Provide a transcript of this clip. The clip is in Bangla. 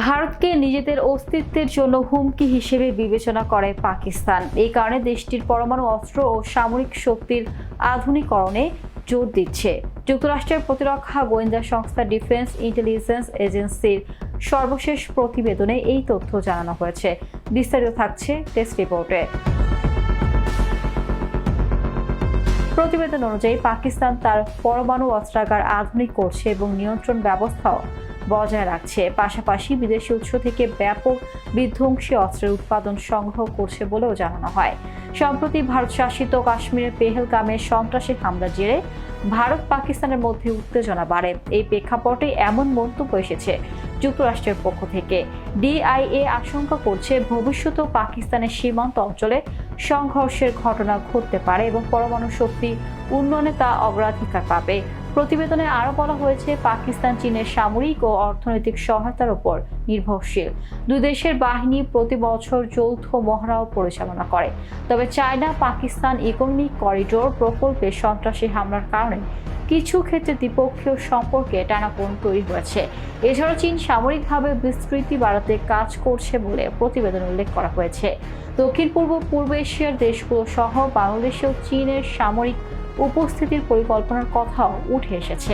ভারতকে নিজেদের অস্তিত্বের জন্য হুমকি হিসেবে বিবেচনা করে পাকিস্তান। এই কারণে দেশটির পরমাণু অস্ত্র ও সামরিক শক্তির আধুনিকরণে জোর দিচ্ছে। যুক্তরাষ্ট্রের প্রতিরক্ষা গোয়েন্দা সংস্থা ডিফেন্স ইন্টেলিজেন্স এজেন্সির সর্বশেষ প্রতিবেদনে এই তথ্য জানানো হয়েছে। বিস্তারিত থাকছে টেস্ট রিপোর্টে। প্রতিবেদন অনুযায়ী পাকিস্তান তার পরমাণু অস্ত্রাগার আধুনিক করছে এবং নিয়ন্ত্রণ ব্যবস্থাও বজায় রাখছে। পাশাপাশি বিদেশি উৎস থেকে ব্যাপক বিধ্বংসী অস্ত্রের উৎপাদন সংগ্রহ করছে বলেও জানানো হয়। সম্প্রতি ভারত শাসিত কাশ্মীরের পেহেলগামে সন্ত্রাসী হামলার জেরে ভারত পাকিস্তানের মধ্যে উত্তেজনা বাড়ে। এই প্রেক্ষাপটে এমন মন্তব্য এসেছে যুক্তরাষ্ট্রের পক্ষ থেকে। ডিআইএ আশঙ্কা করছে ভবিষ্যতেও পাকিস্তানের সীমান্ত অঞ্চলে সংঘর্ষের ঘটনা ঘটতে পারে এবং পরমাণু শক্তি উন্নয়নে তা অগ্রাধিকার পাবে। প্রতিবেদনে আরও বলা হয়েছে, পাকিস্তান চীনের সামরিক ও অর্থনৈতিক সহায়তার উপর নির্ভরশীল। দুই দেশের বাহিনী প্রতি বছর যৌথ মহড়াও পরিচালনা করে। তবে চায়না পাকিস্তান ইকোনমিক করিডোর প্রকল্পে সন্ত্রাসী হামলার কারণে কিছু ক্ষেত্রে দ্বিপক্ষীয় সম্পর্কে টানাপোড়েন তৈরি হয়েছে। এছাড়াও চীন সামরিকভাবে বিস্তৃতি বাড়াতে কাজ করছে বলে প্রতিবেদনে উল্লেখ করা হয়েছে। দক্ষিণ পূর্ব এশিয়ার দেশগুলো সহ বাংলাদেশেও চীনের সামরিক উপস্থিতির পরিকল্পনার কথাও উঠে এসেছে।